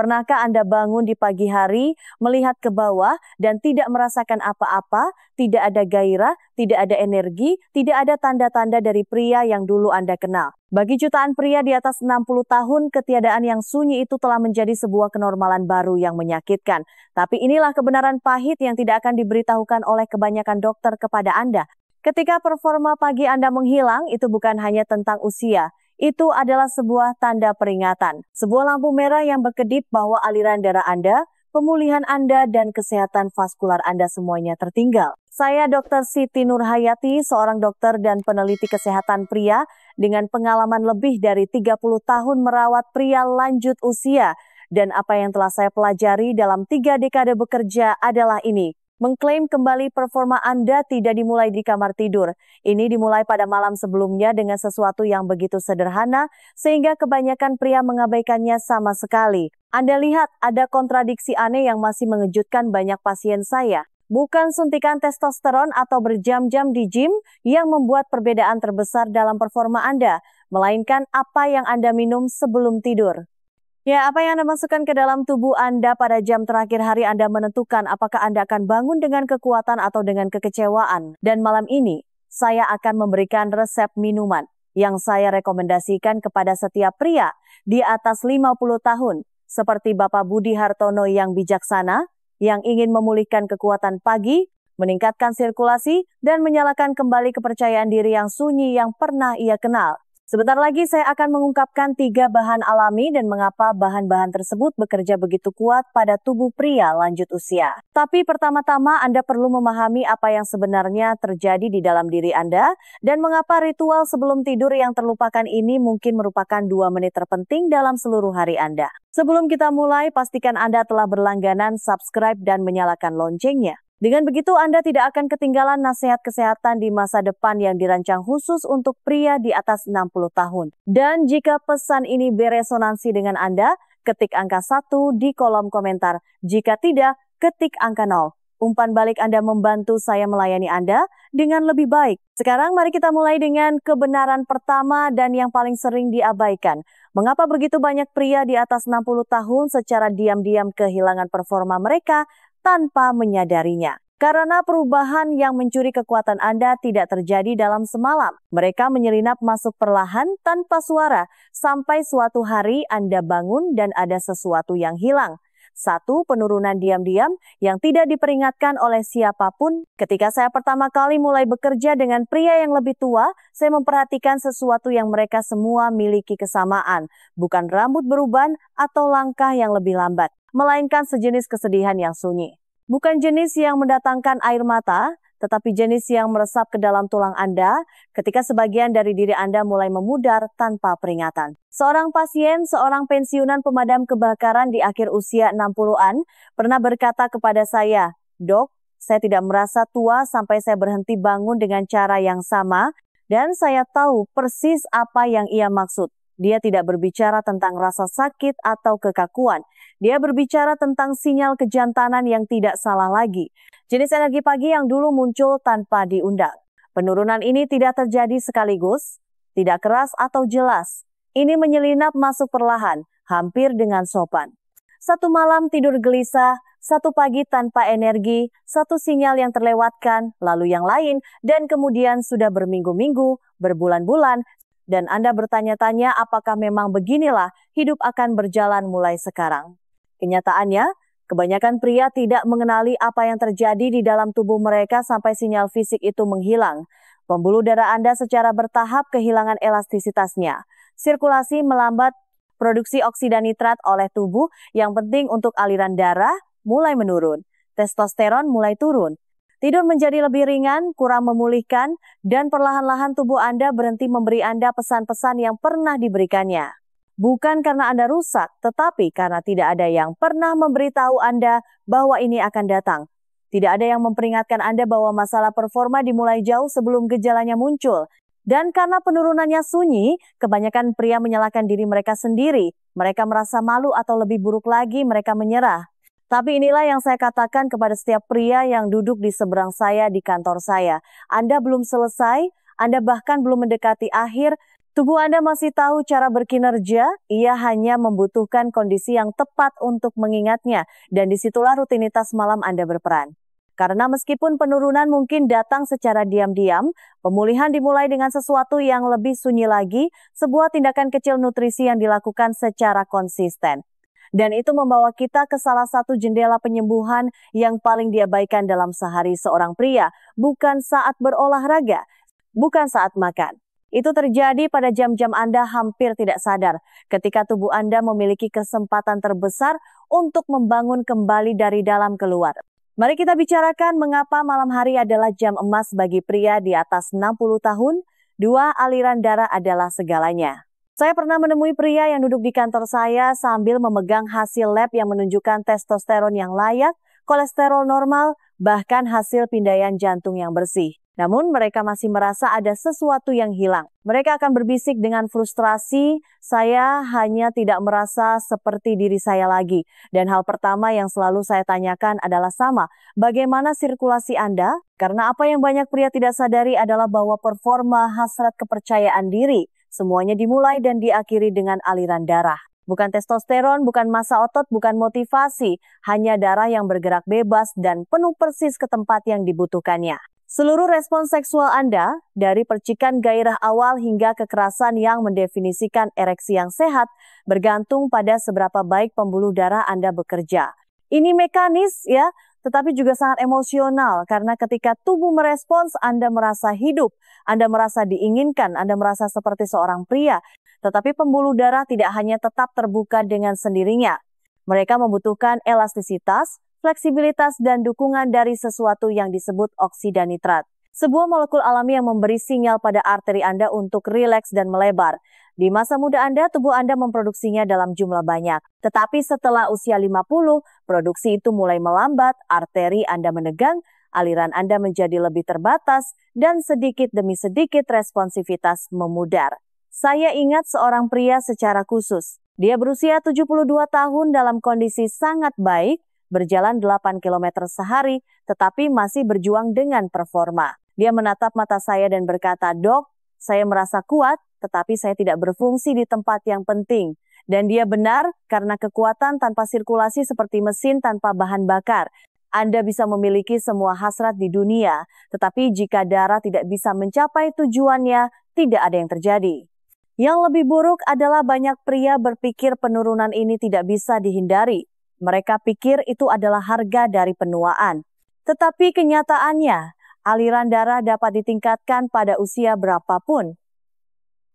Pernahkah Anda bangun di pagi hari, melihat ke bawah, dan tidak merasakan apa-apa, tidak ada gairah, tidak ada energi, tidak ada tanda-tanda dari pria yang dulu Anda kenal? Bagi jutaan pria di atas 60 tahun, ketiadaan yang sunyi itu telah menjadi sebuah kenormalan baru yang menyakitkan. Tapi inilah kebenaran pahit yang tidak akan diberitahukan oleh kebanyakan dokter kepada Anda. Ketika performa pagi Anda menghilang, itu bukan hanya tentang usia. Itu adalah sebuah tanda peringatan. Sebuah lampu merah yang berkedip bahwa aliran darah Anda, pemulihan Anda, dan kesehatan vaskular Anda semuanya tertinggal. Saya Dr. Siti Nurhayati, seorang dokter dan peneliti kesehatan pria dengan pengalaman lebih dari 30 tahun merawat pria lanjut usia. Dan apa yang telah saya pelajari dalam 3 dekade bekerja adalah ini. Mengklaim kembali performa Anda tidak dimulai di kamar tidur. Ini dimulai pada malam sebelumnya dengan sesuatu yang begitu sederhana sehingga kebanyakan pria mengabaikannya sama sekali. Anda lihat ada kontradiksi aneh yang masih mengejutkan banyak pasien saya. Bukan suntikan testosteron atau berjam-jam di gym yang membuat perbedaan terbesar dalam performa Anda, melainkan apa yang Anda minum sebelum tidur. Ya, apa yang Anda masukkan ke dalam tubuh Anda pada jam terakhir hari Anda menentukan apakah Anda akan bangun dengan kekuatan atau dengan kekecewaan. Dan malam ini, saya akan memberikan resep minuman yang saya rekomendasikan kepada setiap pria di atas 50 tahun, seperti Bapak Budi Hartono yang bijaksana, yang ingin memulihkan kekuatan pagi, meningkatkan sirkulasi, dan menyalakan kembali kepercayaan diri yang sunyi yang pernah ia kenal. Sebentar lagi saya akan mengungkapkan 3 bahan alami dan mengapa bahan-bahan tersebut bekerja begitu kuat pada tubuh pria lanjut usia. Tapi pertama-tama Anda perlu memahami apa yang sebenarnya terjadi di dalam diri Anda dan mengapa ritual sebelum tidur yang terlupakan ini mungkin merupakan 2 menit terpenting dalam seluruh hari Anda. Sebelum kita mulai, pastikan Anda telah berlangganan, subscribe, dan menyalakan loncengnya. Dengan begitu, Anda tidak akan ketinggalan nasihat kesehatan di masa depan yang dirancang khusus untuk pria di atas 60 tahun. Dan jika pesan ini beresonansi dengan Anda, ketik angka 1 di kolom komentar. Jika tidak, ketik angka 0. Umpan balik Anda membantu saya melayani Anda dengan lebih baik. Sekarang mari kita mulai dengan kebenaran pertama dan yang paling sering diabaikan. Mengapa begitu banyak pria di atas 60 tahun secara diam-diam kehilangan performa mereka tanpa menyadarinya? Karena perubahan yang mencuri kekuatan Anda tidak terjadi dalam semalam. Mereka menyelinap masuk perlahan tanpa suara, sampai suatu hari Anda bangun dan ada sesuatu yang hilang. 1. Penurunan diam-diam yang tidak diperingatkan oleh siapapun. Ketika saya pertama kali mulai bekerja dengan pria yang lebih tua, saya memperhatikan sesuatu yang mereka semua miliki kesamaan. Bukan rambut beruban atau langkah yang lebih lambat, melainkan sejenis kesedihan yang sunyi. Bukan jenis yang mendatangkan air mata, tetapi jenis yang meresap ke dalam tulang Anda ketika sebagian dari diri Anda mulai memudar tanpa peringatan. Seorang pasien, seorang pensiunan pemadam kebakaran di akhir usia 60-an, pernah berkata kepada saya, "Dok, saya tidak merasa tua sampai saya berhenti bangun dengan cara yang sama, dan saya tahu persis apa yang ia maksud." Dia tidak berbicara tentang rasa sakit atau kekakuan. Dia berbicara tentang sinyal kejantanan yang tidak salah lagi. Jenis energi pagi yang dulu muncul tanpa diundang. Penurunan ini tidak terjadi sekaligus, tidak keras atau jelas. Ini menyelinap masuk perlahan, hampir dengan sopan. Satu malam tidur gelisah, satu pagi tanpa energi, satu sinyal yang terlewatkan, lalu yang lain, dan kemudian sudah berminggu-minggu, berbulan-bulan, dan Anda bertanya-tanya apakah memang beginilah hidup akan berjalan mulai sekarang. Kenyataannya, kebanyakan pria tidak mengenali apa yang terjadi di dalam tubuh mereka sampai sinyal fisik itu menghilang. Pembuluh darah Anda secara bertahap kehilangan elastisitasnya. Sirkulasi melambat, produksi oksida nitrat oleh tubuh yang penting untuk aliran darah mulai menurun. Testosteron mulai turun. Tidur menjadi lebih ringan, kurang memulihkan, dan perlahan-lahan tubuh Anda berhenti memberi Anda pesan-pesan yang pernah diberikannya. Bukan karena Anda rusak, tetapi karena tidak ada yang pernah memberitahu Anda bahwa ini akan datang. Tidak ada yang memperingatkan Anda bahwa masalah performa dimulai jauh sebelum gejalanya muncul. Dan karena penurunannya sunyi, kebanyakan pria menyalahkan diri mereka sendiri. Mereka merasa malu atau lebih buruk lagi, mereka menyerah. Tapi inilah yang saya katakan kepada setiap pria yang duduk di seberang saya di kantor saya. Anda belum selesai, Anda bahkan belum mendekati akhir, Tubuh Anda masih tahu cara berkinerja, ia hanya membutuhkan kondisi yang tepat untuk mengingatnya, dan disitulah rutinitas malam Anda berperan. Karena meskipun penurunan mungkin datang secara diam-diam, pemulihan dimulai dengan sesuatu yang lebih sunyi lagi, sebuah tindakan kecil nutrisi yang dilakukan secara konsisten. Dan itu membawa kita ke salah satu jendela penyembuhan yang paling diabaikan dalam sehari seorang pria, bukan saat berolahraga, bukan saat makan. Itu terjadi pada jam-jam Anda hampir tidak sadar, ketika tubuh Anda memiliki kesempatan terbesar untuk membangun kembali dari dalam keluar. Mari kita bicarakan mengapa malam hari adalah jam emas bagi pria di atas 60 tahun. 2, aliran darah adalah segalanya. Saya pernah menemui pria yang duduk di kantor saya sambil memegang hasil lab yang menunjukkan testosteron yang layak, kolesterol normal, bahkan hasil pindaian jantung yang bersih. Namun mereka masih merasa ada sesuatu yang hilang. Mereka akan berbisik dengan frustrasi, saya hanya tidak merasa seperti diri saya lagi. Dan hal pertama yang selalu saya tanyakan adalah sama, bagaimana sirkulasi Anda? Karena apa yang banyak pria tidak sadari adalah bahwa performa, hasrat, kepercayaan diri, semuanya dimulai dan diakhiri dengan aliran darah. Bukan testosteron, bukan massa otot, bukan motivasi, hanya darah yang bergerak bebas dan penuh persis ke tempat yang dibutuhkannya. Seluruh respons seksual Anda, dari percikan gairah awal hingga kekerasan yang mendefinisikan ereksi yang sehat, bergantung pada seberapa baik pembuluh darah Anda bekerja. Ini mekanis ya, tetapi juga sangat emosional karena ketika tubuh merespons, Anda merasa hidup, Anda merasa diinginkan, Anda merasa seperti seorang pria. Tetapi pembuluh darah tidak hanya tetap terbuka dengan sendirinya. Mereka membutuhkan elastisitas, fleksibilitas, dan dukungan dari sesuatu yang disebut oksida nitrat. Sebuah molekul alami yang memberi sinyal pada arteri Anda untuk rileks dan melebar. Di masa muda Anda, tubuh Anda memproduksinya dalam jumlah banyak. Tetapi setelah usia 50, produksi itu mulai melambat, arteri Anda menegang, aliran Anda menjadi lebih terbatas, dan sedikit demi sedikit responsivitas memudar. Saya ingat seorang pria secara khusus. Dia berusia 72 tahun dalam kondisi sangat baik, berjalan 8 km sehari, tetapi masih berjuang dengan performa. Dia menatap mata saya dan berkata, "Dok, saya merasa kuat, tetapi saya tidak berfungsi di tempat yang penting." Dan dia benar, karena kekuatan tanpa sirkulasi seperti mesin tanpa bahan bakar. Anda bisa memiliki semua hasrat di dunia, tetapi jika darah tidak bisa mencapai tujuannya, tidak ada yang terjadi. Yang lebih buruk adalah banyak pria berpikir penurunan ini tidak bisa dihindari. Mereka pikir itu adalah harga dari penuaan. Tetapi kenyataannya, aliran darah dapat ditingkatkan pada usia berapapun.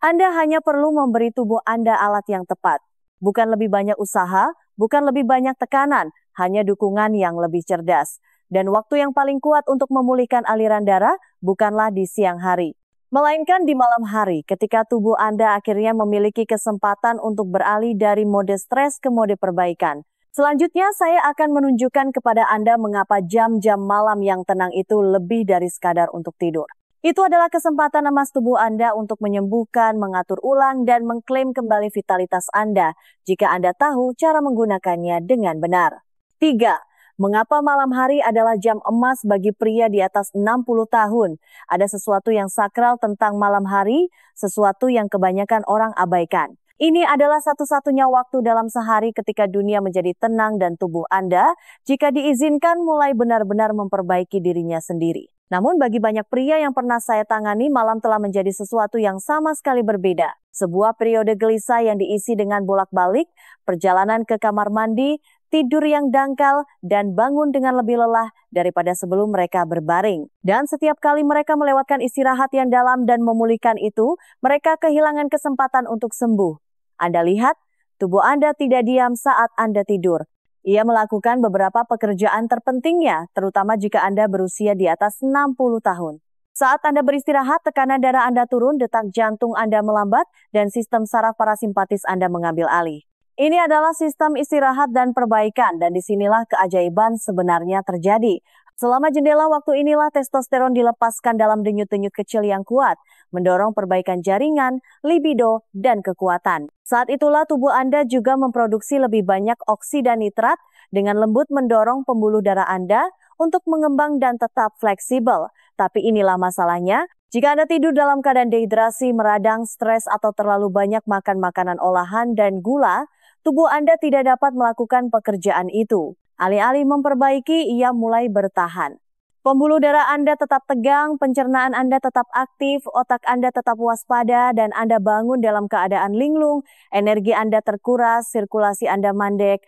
Anda hanya perlu memberi tubuh Anda alat yang tepat. Bukan lebih banyak usaha, bukan lebih banyak tekanan, hanya dukungan yang lebih cerdas. Dan waktu yang paling kuat untuk memulihkan aliran darah bukanlah di siang hari, melainkan di malam hari ketika tubuh Anda akhirnya memiliki kesempatan untuk beralih dari mode stres ke mode perbaikan. Selanjutnya, saya akan menunjukkan kepada Anda mengapa jam-jam malam yang tenang itu lebih dari sekadar untuk tidur. Itu adalah kesempatan emas tubuh Anda untuk menyembuhkan, mengatur ulang, dan mengklaim kembali vitalitas Anda jika Anda tahu cara menggunakannya dengan benar. 3. Mengapa malam hari adalah jam emas bagi pria di atas 60 tahun? Ada sesuatu yang sakral tentang malam hari, sesuatu yang kebanyakan orang abaikan. Ini adalah satu-satunya waktu dalam sehari ketika dunia menjadi tenang dan tubuh Anda, jika diizinkan mulai benar-benar memperbaiki dirinya sendiri. Namun bagi banyak pria yang pernah saya tangani, malam telah menjadi sesuatu yang sama sekali berbeda. Sebuah periode gelisah yang diisi dengan bolak-balik, perjalanan ke kamar mandi, tidur yang dangkal, dan bangun dengan lebih lelah daripada sebelum mereka berbaring. Dan setiap kali mereka melewatkan istirahat yang dalam dan memulihkan itu, mereka kehilangan kesempatan untuk sembuh. Anda lihat, tubuh Anda tidak diam saat Anda tidur. Ia melakukan beberapa pekerjaan terpentingnya, terutama jika Anda berusia di atas 60 tahun. Saat Anda beristirahat, tekanan darah Anda turun, detak jantung Anda melambat, dan sistem saraf parasimpatis Anda mengambil alih. Ini adalah sistem istirahat dan perbaikan, dan disinilah keajaiban sebenarnya terjadi. Selama jendela waktu inilah testosteron dilepaskan dalam denyut-denyut kecil yang kuat, mendorong perbaikan jaringan, libido, dan kekuatan. Saat itulah tubuh Anda juga memproduksi lebih banyak oksida nitrat dengan lembut mendorong pembuluh darah Anda untuk mengembang dan tetap fleksibel. Tapi inilah masalahnya, Jika Anda tidur dalam keadaan dehidrasi, meradang, stres, atau terlalu banyak makan makanan olahan dan gula, tubuh Anda tidak dapat melakukan pekerjaan itu. Alih-alih memperbaiki, ia mulai bertahan. Pembuluh darah Anda tetap tegang, pencernaan Anda tetap aktif, otak Anda tetap waspada, dan Anda bangun dalam keadaan linglung, energi Anda terkuras, sirkulasi Anda mandek,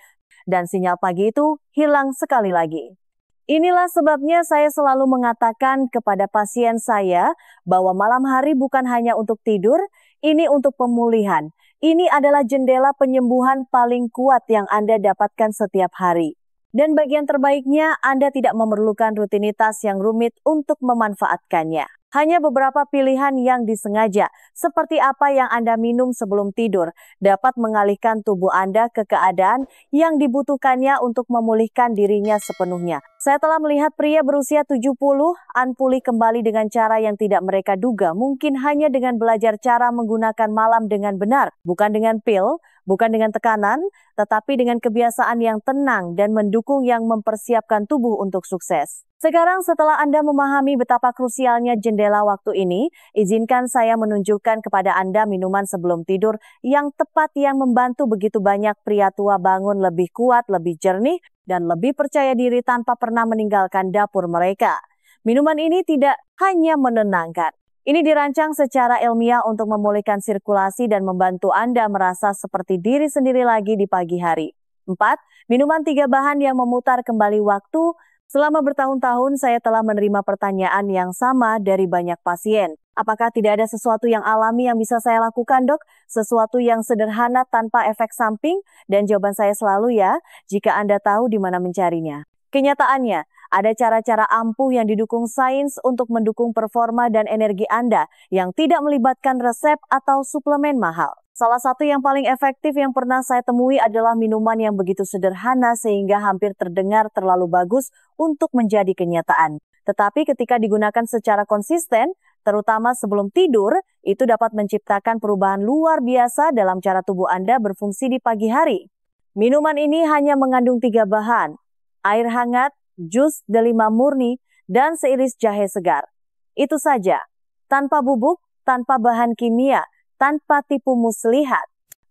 dan sinyal pagi itu hilang sekali lagi. Inilah sebabnya saya selalu mengatakan kepada pasien saya bahwa malam hari bukan hanya untuk tidur, ini untuk pemulihan. Ini adalah jendela penyembuhan paling kuat yang Anda dapatkan setiap hari. Dan bagian terbaiknya, Anda tidak memerlukan rutinitas yang rumit untuk memanfaatkannya. Hanya beberapa pilihan yang disengaja, seperti apa yang Anda minum sebelum tidur, dapat mengalihkan tubuh Anda ke keadaan yang dibutuhkannya untuk memulihkan dirinya sepenuhnya. Saya telah melihat pria berusia 70-an pulih kembali dengan cara yang tidak mereka duga, mungkin hanya dengan belajar cara menggunakan malam dengan benar, bukan dengan pil, bukan dengan tekanan, tetapi dengan kebiasaan yang tenang dan mendukung yang mempersiapkan tubuh untuk sukses. Sekarang setelah Anda memahami betapa krusialnya jendela waktu ini, izinkan saya menunjukkan kepada Anda minuman sebelum tidur yang tepat yang membantu begitu banyak pria tua bangun lebih kuat, lebih jernih, dan lebih percaya diri tanpa pernah meninggalkan dapur mereka. Minuman ini tidak hanya menenangkan. Ini dirancang secara ilmiah untuk memulihkan sirkulasi dan membantu Anda merasa seperti diri sendiri lagi di pagi hari. 4. Minuman 3 bahan yang memutar kembali waktu. Selama bertahun-tahun saya telah menerima pertanyaan yang sama dari banyak pasien. Apakah tidak ada sesuatu yang alami yang bisa saya lakukan, Dok? Sesuatu yang sederhana tanpa efek samping? Dan jawaban saya selalu ya, jika Anda tahu di mana mencarinya. Kenyataannya, ada cara-cara ampuh yang didukung sains untuk mendukung performa dan energi Anda yang tidak melibatkan resep atau suplemen mahal. Salah satu yang paling efektif yang pernah saya temui adalah minuman yang begitu sederhana sehingga hampir terdengar terlalu bagus untuk menjadi kenyataan. Tetapi ketika digunakan secara konsisten, terutama sebelum tidur, itu dapat menciptakan perubahan luar biasa dalam cara tubuh Anda berfungsi di pagi hari. Minuman ini hanya mengandung 3 bahan, air hangat, jus delima murni, dan seiris jahe segar. Itu saja, tanpa bubuk, tanpa bahan kimia, tanpa tipu muslihat.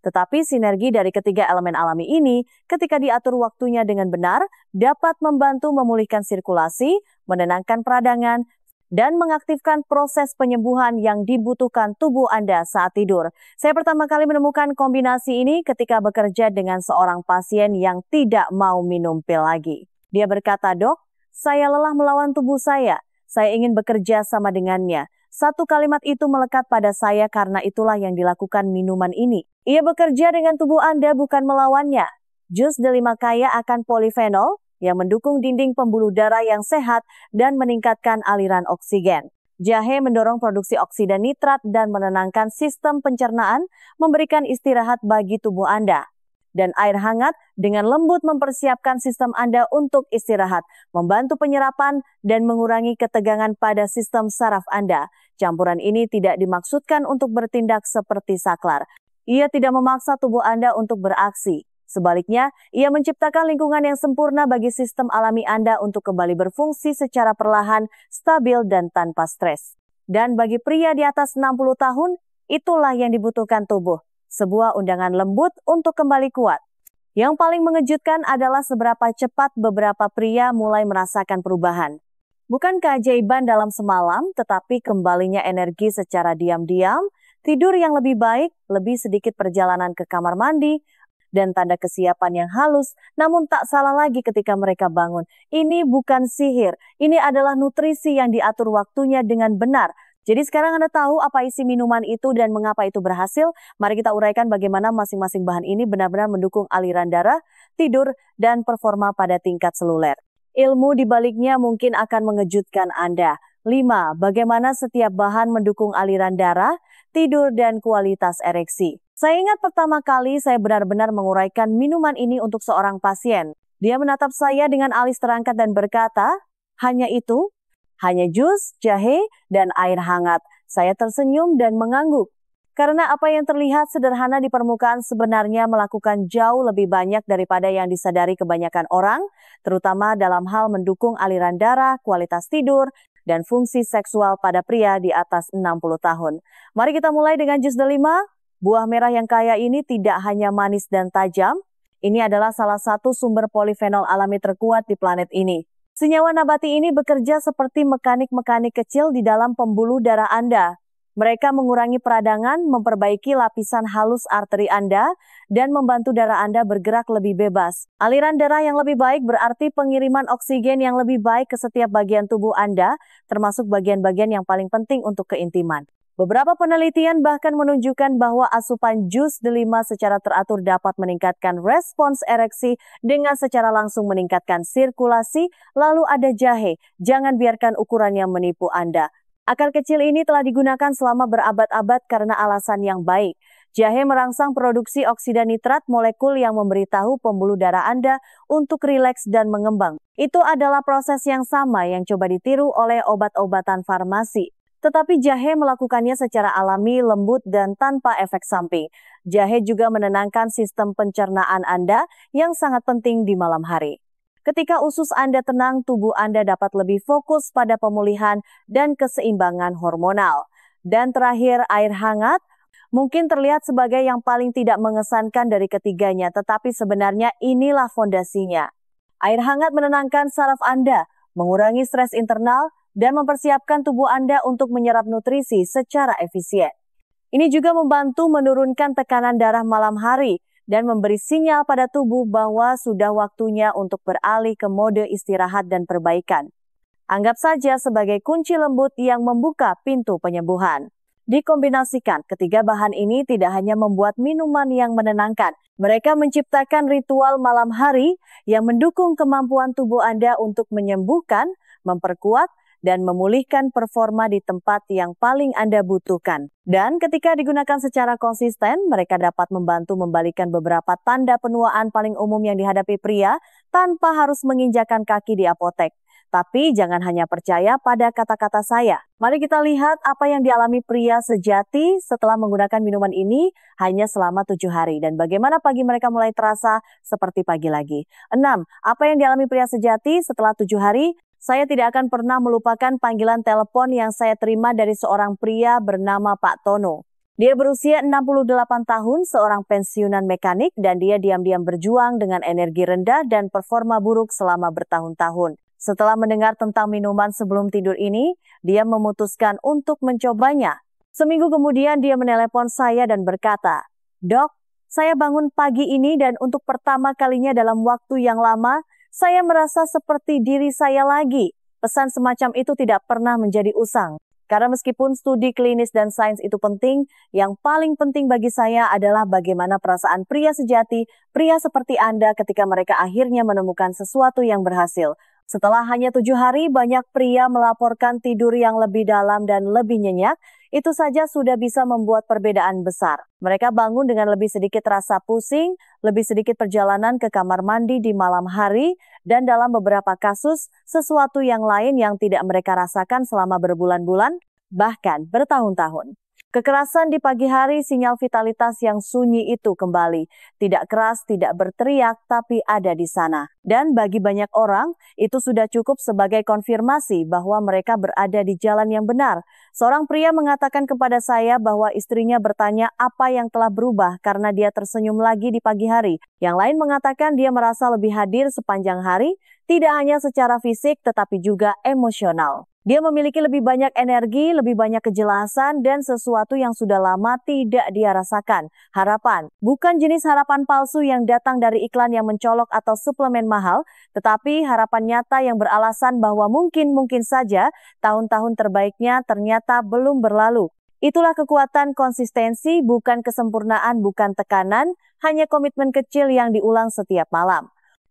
Tetapi sinergi dari ketiga elemen alami ini, ketika diatur waktunya dengan benar, dapat membantu memulihkan sirkulasi, menenangkan peradangan, dan mengaktifkan proses penyembuhan yang dibutuhkan tubuh Anda saat tidur. Saya pertama kali menemukan kombinasi ini ketika bekerja dengan seorang pasien yang tidak mau minum pil lagi. Dia berkata, "Dok, saya lelah melawan tubuh saya ingin bekerja sama dengannya." Satu kalimat itu melekat pada saya karena itulah yang dilakukan minuman ini. Ia bekerja dengan tubuh Anda bukan melawannya. Jus delima kaya akan polifenol yang mendukung dinding pembuluh darah yang sehat dan meningkatkan aliran oksigen. Jahe mendorong produksi oksida nitrat dan menenangkan sistem pencernaan, memberikan istirahat bagi tubuh Anda. Dan air hangat dengan lembut mempersiapkan sistem Anda untuk istirahat, membantu penyerapan dan mengurangi ketegangan pada sistem saraf Anda. Campuran ini tidak dimaksudkan untuk bertindak seperti saklar. Ia tidak memaksa tubuh Anda untuk beraksi. Sebaliknya, ia menciptakan lingkungan yang sempurna bagi sistem alami Anda untuk kembali berfungsi secara perlahan, stabil, dan tanpa stres. Dan bagi pria di atas 60 tahun, itulah yang dibutuhkan tubuh. Sebuah undangan lembut untuk kembali kuat. Yang paling mengejutkan adalah seberapa cepat beberapa pria mulai merasakan perubahan. Bukan keajaiban dalam semalam, tetapi kembalinya energi secara diam-diam, tidur yang lebih baik, lebih sedikit perjalanan ke kamar mandi, dan tanda kesiapan yang halus, namun tak salah lagi ketika mereka bangun. Ini bukan sihir, ini adalah nutrisi yang diatur waktunya dengan benar. Jadi sekarang Anda tahu apa isi minuman itu dan mengapa itu berhasil. Mari kita uraikan bagaimana masing-masing bahan ini benar-benar mendukung aliran darah, tidur, dan performa pada tingkat seluler. Ilmu di baliknya mungkin akan mengejutkan Anda. 5. Bagaimana setiap bahan mendukung aliran darah, tidur, dan kualitas ereksi. Saya ingat pertama kali saya benar-benar menguraikan minuman ini untuk seorang pasien. Dia menatap saya dengan alis terangkat dan berkata, "Hanya itu? Hanya jus, jahe, dan air hangat." Saya tersenyum dan mengangguk. Karena apa yang terlihat sederhana di permukaan sebenarnya melakukan jauh lebih banyak daripada yang disadari kebanyakan orang, terutama dalam hal mendukung aliran darah, kualitas tidur, dan fungsi seksual pada pria di atas 60 tahun. Mari kita mulai dengan jus delima. Buah merah yang kaya ini tidak hanya manis dan tajam, ini adalah salah satu sumber polifenol alami terkuat di planet ini. Senyawa nabati ini bekerja seperti mekanik-mekanik kecil di dalam pembuluh darah Anda. Mereka mengurangi peradangan, memperbaiki lapisan halus arteri Anda, dan membantu darah Anda bergerak lebih bebas. Aliran darah yang lebih baik berarti pengiriman oksigen yang lebih baik ke setiap bagian tubuh Anda, termasuk bagian-bagian yang paling penting untuk keintiman. Beberapa penelitian bahkan menunjukkan bahwa asupan jus delima secara teratur dapat meningkatkan respons ereksi dengan secara langsung meningkatkan sirkulasi. Lalu ada jahe, jangan biarkan ukurannya menipu Anda. Akar kecil ini telah digunakan selama berabad-abad karena alasan yang baik. Jahe merangsang produksi oksida nitrat molekul yang memberitahu pembuluh darah Anda untuk rileks dan mengembang. Itu adalah proses yang sama yang coba ditiru oleh obat-obatan farmasi. Tetapi jahe melakukannya secara alami, lembut, dan tanpa efek samping. Jahe juga menenangkan sistem pencernaan Anda yang sangat penting di malam hari. Ketika usus Anda tenang, tubuh Anda dapat lebih fokus pada pemulihan dan keseimbangan hormonal. Dan terakhir, air hangat mungkin terlihat sebagai yang paling tidak mengesankan dari ketiganya, tetapi sebenarnya inilah fondasinya. Air hangat menenangkan saraf Anda, mengurangi stres internal, dan mempersiapkan tubuh Anda untuk menyerap nutrisi secara efisien. Ini juga membantu menurunkan tekanan darah malam hari, dan memberi sinyal pada tubuh bahwa sudah waktunya untuk beralih ke mode istirahat dan perbaikan. Anggap saja sebagai kunci lembut yang membuka pintu penyembuhan. Dikombinasikan, ketiga bahan ini tidak hanya membuat minuman yang menenangkan, mereka menciptakan ritual malam hari yang mendukung kemampuan tubuh Anda untuk menyembuhkan, memperkuat, dan memulihkan performa di tempat yang paling Anda butuhkan. Dan ketika digunakan secara konsisten, mereka dapat membantu membalikan beberapa tanda penuaan paling umum yang dihadapi pria tanpa harus menginjakan kaki di apotek. Tapi jangan hanya percaya pada kata-kata saya. Mari kita lihat apa yang dialami pria sejati setelah menggunakan minuman ini hanya selama 7 hari. Dan bagaimana pagi mereka mulai terasa seperti pagi lagi. 6. Apa yang dialami pria sejati setelah 7 hari? Saya tidak akan pernah melupakan panggilan telepon yang saya terima dari seorang pria bernama Pak Tono. Dia berusia 68 tahun, seorang pensiunan mekanik, dan dia diam-diam berjuang dengan energi rendah dan performa buruk selama bertahun-tahun. Setelah mendengar tentang minuman sebelum tidur ini, dia memutuskan untuk mencobanya. Seminggu kemudian dia menelepon saya dan berkata, "Dok, saya bangun pagi ini dan untuk pertama kalinya dalam waktu yang lama, saya merasa seperti diri saya lagi." Pesan semacam itu tidak pernah menjadi usang. Karena meskipun studi klinis dan sains itu penting, yang paling penting bagi saya adalah bagaimana perasaan pria sejati, pria seperti Anda ketika mereka akhirnya menemukan sesuatu yang berhasil. Setelah hanya 7 hari, banyak pria melaporkan tidur yang lebih dalam dan lebih nyenyak. Itu saja sudah bisa membuat perbedaan besar. Mereka bangun dengan lebih sedikit rasa pusing, lebih sedikit perjalanan ke kamar mandi di malam hari, dan dalam beberapa kasus, sesuatu yang lain yang tidak mereka rasakan selama berbulan-bulan, bahkan bertahun-tahun. Kekerasan di pagi hari, sinyal vitalitas yang sunyi itu kembali. Tidak keras, tidak berteriak, tapi ada di sana. Dan bagi banyak orang, itu sudah cukup sebagai konfirmasi bahwa mereka berada di jalan yang benar. Seorang pria mengatakan kepada saya bahwa istrinya bertanya apa yang telah berubah karena dia tersenyum lagi di pagi hari. Yang lain mengatakan dia merasa lebih hadir sepanjang hari, tidak hanya secara fisik tetapi juga emosional. Dia memiliki lebih banyak energi, lebih banyak kejelasan, dan sesuatu yang sudah lama tidak dia rasakan. Harapan, bukan jenis harapan palsu yang datang dari iklan yang mencolok atau suplemen mahal, tetapi harapan nyata yang beralasan bahwa mungkin saja tahun-tahun terbaiknya ternyata belum berlalu. Itulah kekuatan konsistensi, bukan kesempurnaan, bukan tekanan, hanya komitmen kecil yang diulang setiap malam.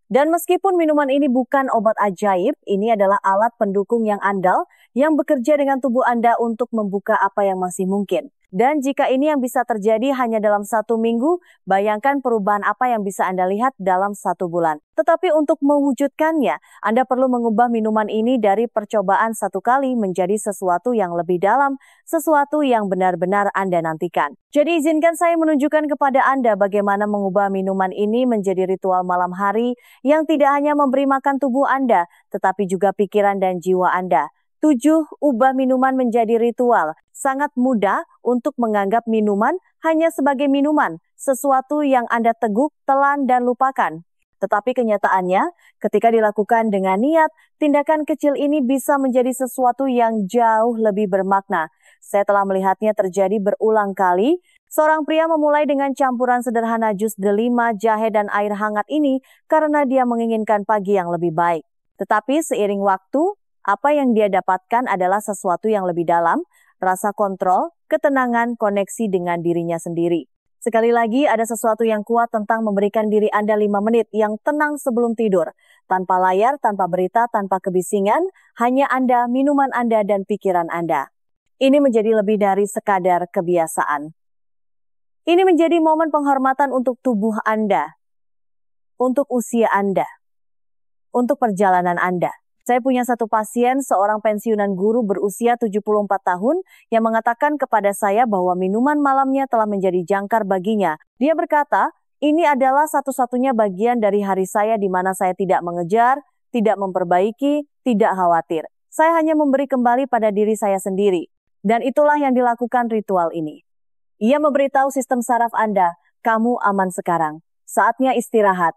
Dan meskipun minuman ini bukan obat ajaib, ini adalah alat pendukung yang andal yang bekerja dengan tubuh Anda untuk membuka apa yang masih mungkin. Dan jika ini yang bisa terjadi hanya dalam 1 minggu, bayangkan perubahan apa yang bisa Anda lihat dalam 1 bulan. Tetapi untuk mewujudkannya, Anda perlu mengubah minuman ini dari percobaan 1 kali menjadi sesuatu yang lebih dalam, sesuatu yang benar-benar Anda nantikan. Jadi izinkan saya menunjukkan kepada Anda bagaimana mengubah minuman ini menjadi ritual malam hari yang tidak hanya memberi makan tubuh Anda, tetapi juga pikiran dan jiwa Anda. 7. Ubah minuman menjadi ritual. Sangat mudah untuk menganggap minuman hanya sebagai minuman, sesuatu yang Anda teguk, telan, dan lupakan. Tetapi kenyataannya, ketika dilakukan dengan niat, tindakan kecil ini bisa menjadi sesuatu yang jauh lebih bermakna. Saya telah melihatnya terjadi berulang kali. Seorang pria memulai dengan campuran sederhana jus delima, jahe, dan air hangat ini karena dia menginginkan pagi yang lebih baik. Tetapi seiring waktu, apa yang dia dapatkan adalah sesuatu yang lebih dalam, rasa kontrol, ketenangan, koneksi dengan dirinya sendiri. Sekali lagi, ada sesuatu yang kuat tentang memberikan diri Anda 5 menit yang tenang sebelum tidur. Tanpa layar, tanpa berita, tanpa kebisingan, hanya Anda, minuman Anda, dan pikiran Anda. Ini menjadi lebih dari sekadar kebiasaan. Ini menjadi momen penghormatan untuk tubuh Anda, untuk usia Anda, untuk perjalanan Anda. Saya punya satu pasien, seorang pensiunan guru berusia 74 tahun, yang mengatakan kepada saya bahwa minuman malamnya telah menjadi jangkar baginya. Dia berkata, ini adalah satu-satunya bagian dari hari saya di mana saya tidak mengejar, tidak memperbaiki, tidak khawatir. Saya hanya memberi kembali pada diri saya sendiri. Dan itulah yang dilakukan ritual ini. Ia memberitahu sistem saraf Anda, kamu aman sekarang. Saatnya istirahat.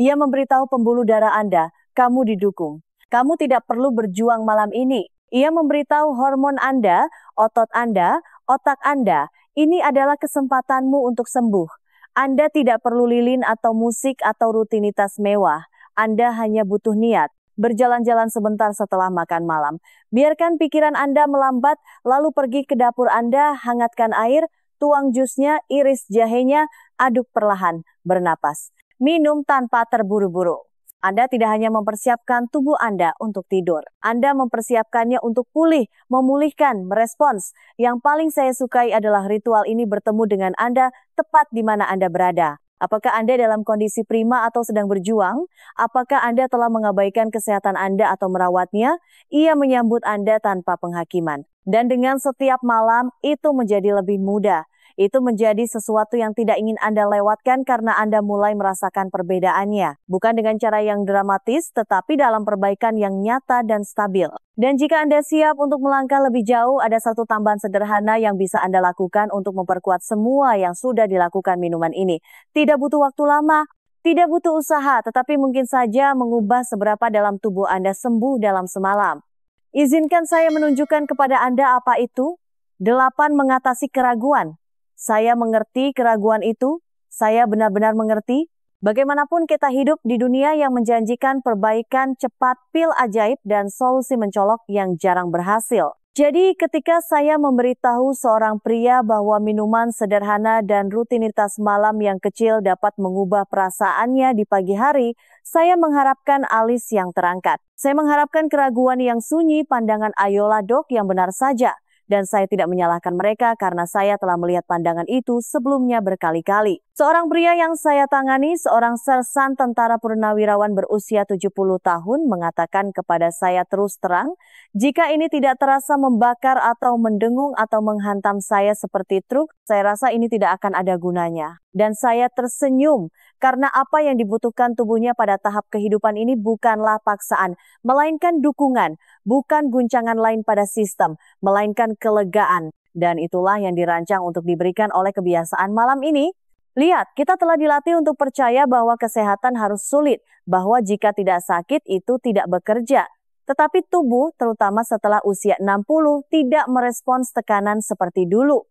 Ia memberitahu pembuluh darah Anda, kamu didukung. Kamu tidak perlu berjuang malam ini. Ia memberitahu hormon Anda, otot Anda, otak Anda, ini adalah kesempatanmu untuk sembuh. Anda tidak perlu lilin atau musik atau rutinitas mewah. Anda hanya butuh niat. Berjalan-jalan sebentar setelah makan malam. Biarkan pikiran Anda melambat, lalu pergi ke dapur Anda, hangatkan air, tuang jusnya, iris jahenya, aduk perlahan, bernapas. Minum tanpa terburu-buru. Anda tidak hanya mempersiapkan tubuh Anda untuk tidur. Anda mempersiapkannya untuk pulih, memulihkan, merespons. Yang paling saya sukai adalah ritual ini bertemu dengan Anda tepat di mana Anda berada. Apakah Anda dalam kondisi prima atau sedang berjuang? Apakah Anda telah mengabaikan kesehatan Anda atau merawatnya? Ia menyambut Anda tanpa penghakiman. Dan dengan setiap malam, itu menjadi lebih mudah. Itu menjadi sesuatu yang tidak ingin Anda lewatkan karena Anda mulai merasakan perbedaannya. Bukan dengan cara yang dramatis, tetapi dalam perbaikan yang nyata dan stabil. Dan jika Anda siap untuk melangkah lebih jauh, ada satu tambahan sederhana yang bisa Anda lakukan untuk memperkuat semua yang sudah dilakukan minuman ini. Tidak butuh waktu lama, tidak butuh usaha, tetapi mungkin saja mengubah seberapa dalam tubuh Anda sembuh dalam semalam. Izinkan saya menunjukkan kepada Anda apa itu. 8. Mengatasi keraguan. Saya mengerti keraguan itu, saya benar-benar mengerti. Bagaimanapun kita hidup di dunia yang menjanjikan perbaikan cepat, pil ajaib, dan solusi mencolok yang jarang berhasil. Jadi ketika saya memberitahu seorang pria bahwa minuman sederhana dan rutinitas malam yang kecil dapat mengubah perasaannya di pagi hari, saya mengharapkan alis yang terangkat. Saya mengharapkan keraguan yang sunyi, pandangan ayolah dok yang benar saja. Dan saya tidak menyalahkan mereka karena saya telah melihat pandangan itu sebelumnya berkali-kali. Seorang pria yang saya tangani, seorang sersan tentara purnawirawan berusia 70 tahun, mengatakan kepada saya terus terang, jika ini tidak terasa membakar atau mendengung atau menghantam saya seperti truk, saya rasa ini tidak akan ada gunanya. Dan saya tersenyum karena apa yang dibutuhkan tubuhnya pada tahap kehidupan ini bukanlah paksaan, melainkan dukungan, bukan guncangan lain pada sistem, melainkan kelegaan. Dan itulah yang dirancang untuk diberikan oleh kebiasaan malam ini. Lihat, kita telah dilatih untuk percaya bahwa kesehatan harus sulit, bahwa jika tidak sakit itu tidak bekerja. Tetapi tubuh, terutama setelah usia 60, tidak merespons tekanan seperti dulu.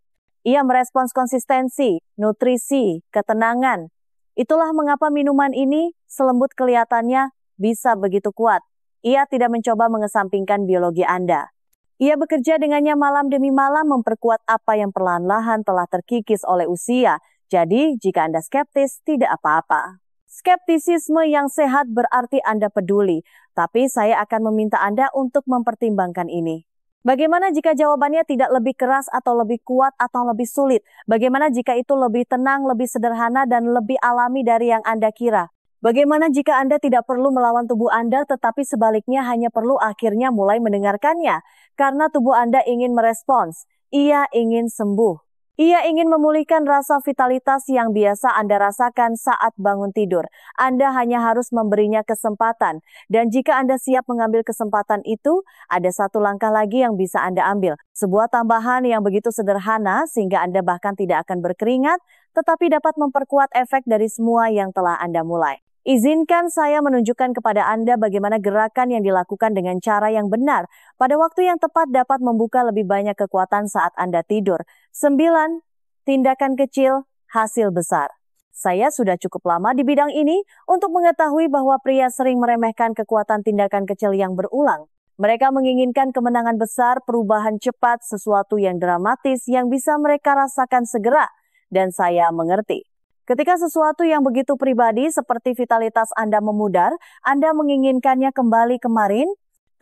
Ia merespons konsistensi, nutrisi, ketenangan. Itulah mengapa minuman ini, selembut kelihatannya, bisa begitu kuat. Ia tidak mencoba mengesampingkan biologi Anda. Ia bekerja dengannya malam demi malam memperkuat apa yang perlahan-lahan telah terkikis oleh usia. Jadi, jika Anda skeptis, tidak apa-apa. Skeptisisme yang sehat berarti Anda peduli, tapi saya akan meminta Anda untuk mempertimbangkan ini. Bagaimana jika jawabannya tidak lebih keras atau lebih kuat atau lebih sulit? Bagaimana jika itu lebih tenang, lebih sederhana, dan lebih alami dari yang Anda kira? Bagaimana jika Anda tidak perlu melawan tubuh Anda, tetapi sebaliknya hanya perlu akhirnya mulai mendengarkannya? Karena tubuh Anda ingin merespons, ia ingin sembuh. Ia ingin memulihkan rasa vitalitas yang biasa Anda rasakan saat bangun tidur. Anda hanya harus memberinya kesempatan. Dan jika Anda siap mengambil kesempatan itu, ada satu langkah lagi yang bisa Anda ambil. Sebuah tambahan yang begitu sederhana sehingga Anda bahkan tidak akan berkeringat, tetapi dapat memperkuat efek dari semua yang telah Anda mulai. Izinkan saya menunjukkan kepada Anda bagaimana gerakan yang dilakukan dengan cara yang benar pada waktu yang tepat dapat membuka lebih banyak kekuatan saat Anda tidur. 9. Tindakan kecil, hasil besar. Saya sudah cukup lama di bidang ini untuk mengetahui bahwa pria sering meremehkan kekuatan tindakan kecil yang berulang. Mereka menginginkan kemenangan besar, perubahan cepat, sesuatu yang dramatis yang bisa mereka rasakan segera. Dan saya mengerti. Ketika sesuatu yang begitu pribadi seperti vitalitas Anda memudar, Anda menginginkannya kembali kemarin.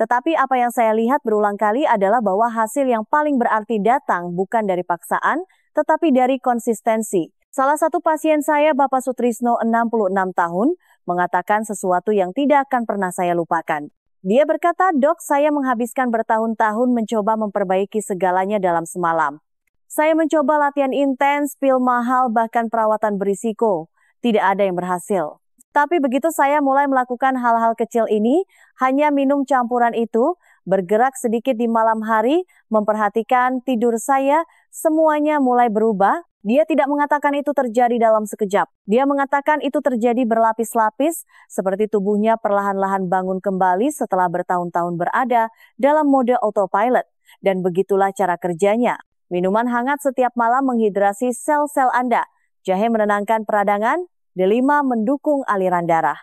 Tetapi apa yang saya lihat berulang kali adalah bahwa hasil yang paling berarti datang bukan dari paksaan, tetapi dari konsistensi. Salah satu pasien saya, Bapak Sutrisno, 66 tahun, mengatakan sesuatu yang tidak akan pernah saya lupakan. Dia berkata, "Dok, saya menghabiskan bertahun-tahun mencoba memperbaiki segalanya dalam semalam. Saya mencoba latihan intens, pil mahal, bahkan perawatan berisiko. Tidak ada yang berhasil. Tapi begitu saya mulai melakukan hal-hal kecil ini, hanya minum campuran itu, bergerak sedikit di malam hari, memperhatikan tidur saya, semuanya mulai berubah." Dia tidak mengatakan itu terjadi dalam sekejap. Dia mengatakan itu terjadi berlapis-lapis, seperti tubuhnya perlahan-lahan bangun kembali setelah bertahun-tahun berada dalam mode autopilot. Dan begitulah cara kerjanya. Minuman hangat setiap malam menghidrasi sel-sel Anda. Jahe menenangkan peradangan, delima mendukung aliran darah.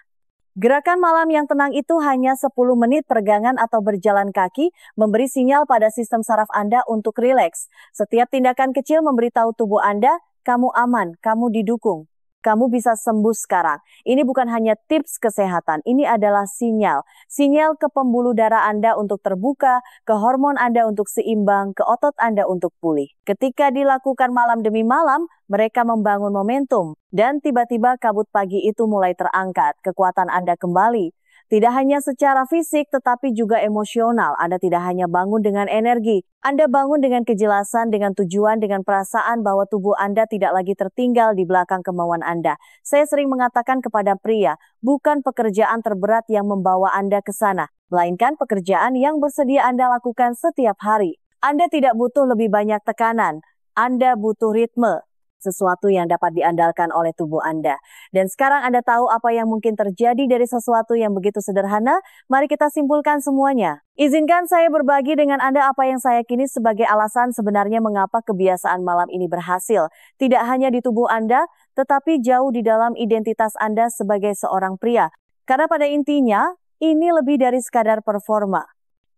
Gerakan malam yang tenang itu hanya 10 menit peregangan atau berjalan kaki memberi sinyal pada sistem saraf Anda untuk rileks. Setiap tindakan kecil memberitahu tubuh Anda, kamu aman, kamu didukung. Kamu bisa sembuh sekarang. Ini bukan hanya tips kesehatan, ini adalah sinyal. Sinyal ke pembuluh darah Anda untuk terbuka, ke hormon Anda untuk seimbang, ke otot Anda untuk pulih. Ketika dilakukan malam demi malam, mereka membangun momentum. Dan tiba-tiba kabut pagi itu mulai terangkat, kekuatan Anda kembali. Tidak hanya secara fisik, tetapi juga emosional. Anda tidak hanya bangun dengan energi. Anda bangun dengan kejelasan, dengan tujuan, dengan perasaan bahwa tubuh Anda tidak lagi tertinggal di belakang kemauan Anda. Saya sering mengatakan kepada pria, bukan pekerjaan terberat yang membawa Anda ke sana, melainkan pekerjaan yang bersedia Anda lakukan setiap hari. Anda tidak butuh lebih banyak tekanan. Anda butuh ritme. Sesuatu yang dapat diandalkan oleh tubuh Anda. Dan sekarang Anda tahu apa yang mungkin terjadi dari sesuatu yang begitu sederhana. Mari kita simpulkan semuanya. Izinkan saya berbagi dengan Anda apa yang saya yakini sebagai alasan sebenarnya mengapa kebiasaan malam ini berhasil. Tidak hanya di tubuh Anda, tetapi jauh di dalam identitas Anda sebagai seorang pria. Karena pada intinya, ini lebih dari sekadar performa.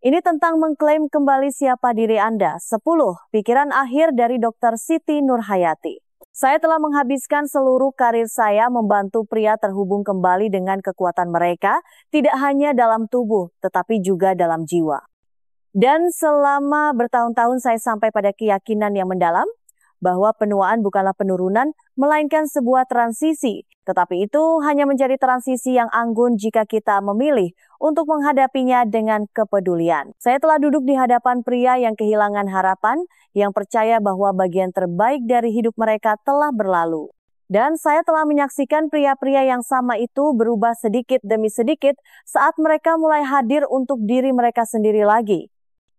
Ini tentang mengklaim kembali siapa diri Anda. 10. Pikiran akhir dari Dr. Siti Nurhayati. Saya telah menghabiskan seluruh karir saya membantu pria terhubung kembali dengan kekuatan mereka, tidak hanya dalam tubuh, tetapi juga dalam jiwa. Dan selama bertahun-tahun saya sampai pada keyakinan yang mendalam, bahwa penuaan bukanlah penurunan, melainkan sebuah transisi. Tetapi itu hanya menjadi transisi yang anggun jika kita memilih untuk menghadapinya dengan kepedulian. Saya telah duduk di hadapan pria yang kehilangan harapan, yang percaya bahwa bagian terbaik dari hidup mereka telah berlalu. Dan saya telah menyaksikan pria-pria yang sama itu berubah sedikit demi sedikit saat mereka mulai hadir untuk diri mereka sendiri lagi.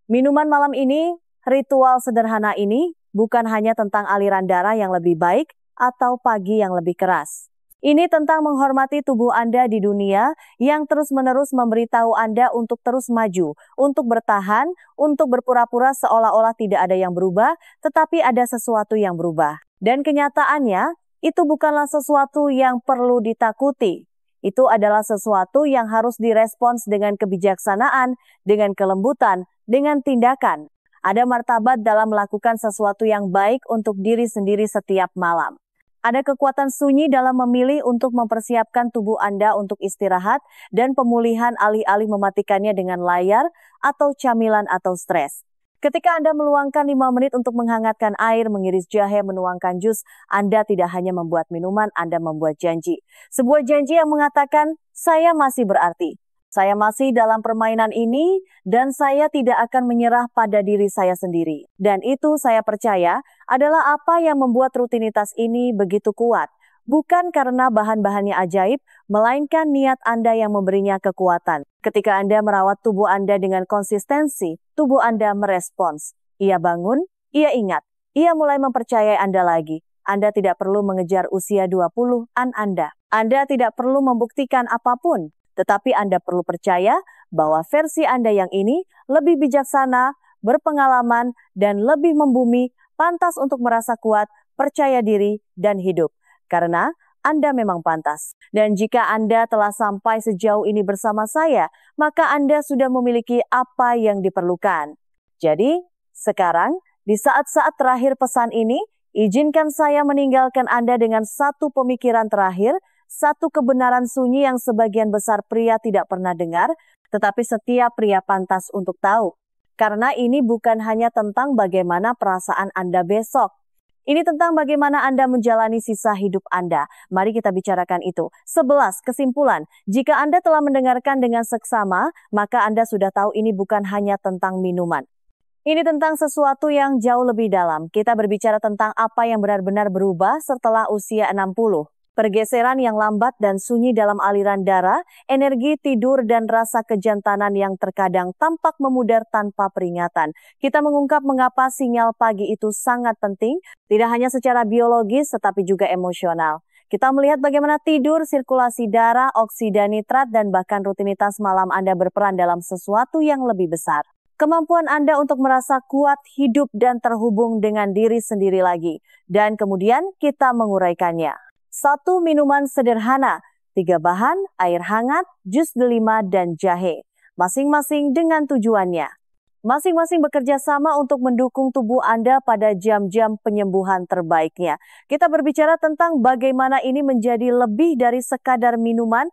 Minuman malam ini, ritual sederhana ini, bukan hanya tentang aliran darah yang lebih baik atau pagi yang lebih keras. Ini tentang menghormati tubuh Anda di dunia yang terus-menerus memberitahu Anda untuk terus maju, untuk bertahan, untuk berpura-pura seolah-olah tidak ada yang berubah, tetapi ada sesuatu yang berubah. Dan kenyataannya, itu bukanlah sesuatu yang perlu ditakuti. Itu adalah sesuatu yang harus direspons dengan kebijaksanaan, dengan kelembutan, dengan tindakan. Ada martabat dalam melakukan sesuatu yang baik untuk diri sendiri setiap malam. Ada kekuatan sunyi dalam memilih untuk mempersiapkan tubuh Anda untuk istirahat dan pemulihan alih-alih mematikannya dengan layar atau camilan atau stres. Ketika Anda meluangkan 5 menit untuk menghangatkan air, mengiris jahe, menuangkan jus, Anda tidak hanya membuat minuman, Anda membuat janji. Sebuah janji yang mengatakan, saya masih berarti. Saya masih dalam permainan ini dan saya tidak akan menyerah pada diri saya sendiri. Dan itu saya percaya adalah apa yang membuat rutinitas ini begitu kuat. Bukan karena bahan-bahannya ajaib, melainkan niat Anda yang memberinya kekuatan. Ketika Anda merawat tubuh Anda dengan konsistensi, tubuh Anda merespons. Ia bangun, ia ingat, ia mulai mempercayai Anda lagi. Anda tidak perlu mengejar usia 20-an Anda. Anda tidak perlu membuktikan apapun. Tetapi Anda perlu percaya bahwa versi Anda yang ini lebih bijaksana, berpengalaman, dan lebih membumi, pantas untuk merasa kuat, percaya diri, dan hidup. Karena Anda memang pantas. Dan jika Anda telah sampai sejauh ini bersama saya, maka Anda sudah memiliki apa yang diperlukan. Jadi, sekarang, di saat-saat terakhir pesan ini, izinkan saya meninggalkan Anda dengan satu pemikiran terakhir, satu kebenaran sunyi yang sebagian besar pria tidak pernah dengar, tetapi setiap pria pantas untuk tahu. Karena ini bukan hanya tentang bagaimana perasaan Anda besok. Ini tentang bagaimana Anda menjalani sisa hidup Anda. Mari kita bicarakan itu. 11. Kesimpulan. Jika Anda telah mendengarkan dengan seksama, maka Anda sudah tahu ini bukan hanya tentang minuman. Ini tentang sesuatu yang jauh lebih dalam. Kita berbicara tentang apa yang benar-benar berubah setelah usia 60. Pergeseran yang lambat dan sunyi dalam aliran darah, energi tidur dan rasa kejantanan yang terkadang tampak memudar tanpa peringatan. Kita mengungkap mengapa sinyal pagi itu sangat penting, tidak hanya secara biologis tetapi juga emosional. Kita melihat bagaimana tidur, sirkulasi darah, oksida nitrat, dan bahkan rutinitas malam Anda berperan dalam sesuatu yang lebih besar. Kemampuan Anda untuk merasa kuat, hidup, dan terhubung dengan diri sendiri lagi. Dan kemudian kita menguraikannya. 1 minuman sederhana, 3 bahan, air hangat, jus delima, dan jahe. Masing-masing dengan tujuannya. Masing-masing bekerja sama untuk mendukung tubuh Anda pada jam-jam penyembuhan terbaiknya. Kita berbicara tentang bagaimana ini menjadi lebih dari sekadar minuman.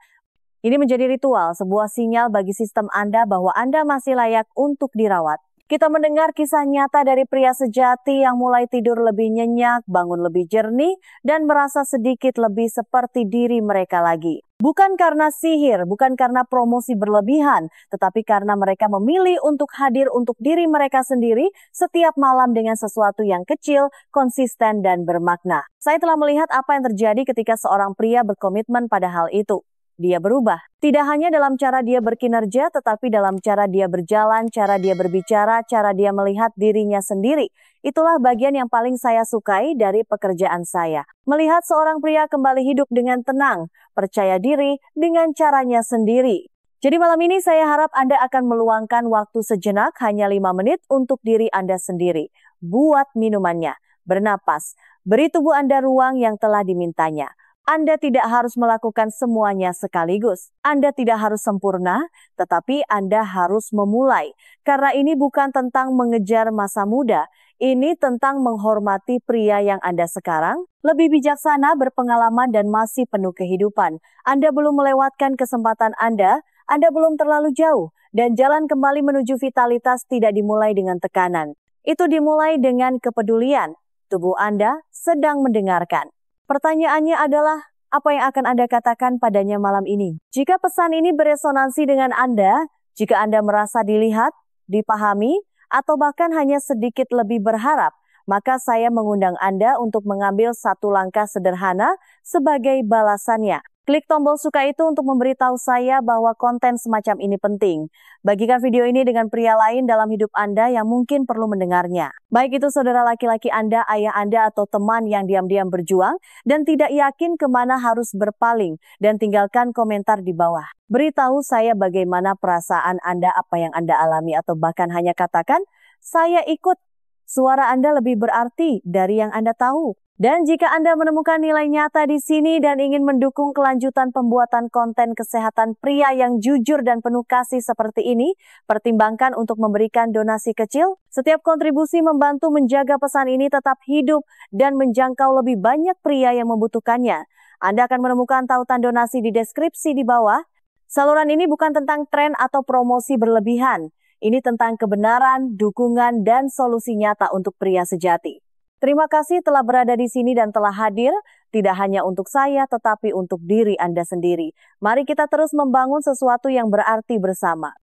Ini menjadi ritual, sebuah sinyal bagi sistem Anda bahwa Anda masih layak untuk dirawat. Kita mendengar kisah nyata dari pria sejati yang mulai tidur lebih nyenyak, bangun lebih jernih, dan merasa sedikit lebih seperti diri mereka lagi. Bukan karena sihir, bukan karena promosi berlebihan, tetapi karena mereka memilih untuk hadir untuk diri mereka sendiri setiap malam dengan sesuatu yang kecil, konsisten, dan bermakna. Saya telah melihat apa yang terjadi ketika seorang pria berkomitmen pada hal itu. Dia berubah. Tidak hanya dalam cara dia berkinerja, tetapi dalam cara dia berjalan, cara dia berbicara, cara dia melihat dirinya sendiri. Itulah bagian yang paling saya sukai dari pekerjaan saya. Melihat seorang pria kembali hidup dengan tenang, percaya diri dengan caranya sendiri. Jadi malam ini saya harap Anda akan meluangkan waktu sejenak, hanya 5 menit untuk diri Anda sendiri. Buat minumannya, bernapas, beri tubuh Anda ruang yang telah dimintanya. Anda tidak harus melakukan semuanya sekaligus. Anda tidak harus sempurna, tetapi Anda harus memulai. Karena ini bukan tentang mengejar masa muda, ini tentang menghormati pria yang Anda sekarang, lebih bijaksana, berpengalaman, dan masih penuh kehidupan. Anda belum melewatkan kesempatan Anda belum terlalu jauh, dan jalan kembali menuju vitalitas tidak dimulai dengan tekanan. Itu dimulai dengan kepedulian. Tubuh Anda sedang mendengarkan. Pertanyaannya adalah, apa yang akan Anda katakan padanya malam ini? Jika pesan ini beresonansi dengan Anda, jika Anda merasa dilihat, dipahami, atau bahkan hanya sedikit lebih berharap, maka saya mengundang Anda untuk mengambil satu langkah sederhana sebagai balasannya. Klik tombol suka itu untuk memberitahu saya bahwa konten semacam ini penting. Bagikan video ini dengan pria lain dalam hidup Anda yang mungkin perlu mendengarnya. Baik itu saudara laki-laki Anda, ayah Anda, atau teman yang diam-diam berjuang dan tidak yakin kemana harus berpaling, dan tinggalkan komentar di bawah. Beritahu saya bagaimana perasaan Anda, apa yang Anda alami, atau bahkan hanya katakan, saya ikut. Suara Anda lebih berarti dari yang Anda tahu. Dan jika Anda menemukan nilai nyata di sini dan ingin mendukung kelanjutan pembuatan konten kesehatan pria yang jujur dan penuh kasih seperti ini, pertimbangkan untuk memberikan donasi kecil. Setiap kontribusi membantu menjaga pesan ini tetap hidup dan menjangkau lebih banyak pria yang membutuhkannya. Anda akan menemukan tautan donasi di deskripsi di bawah. Saluran ini bukan tentang tren atau promosi berlebihan. Ini tentang kebenaran, dukungan, dan solusi nyata untuk pria sejati. Terima kasih telah berada di sini dan telah hadir. tidak hanya untuk saya, tetapi untuk diri Anda sendiri. Mari kita terus membangun sesuatu yang berarti bersama.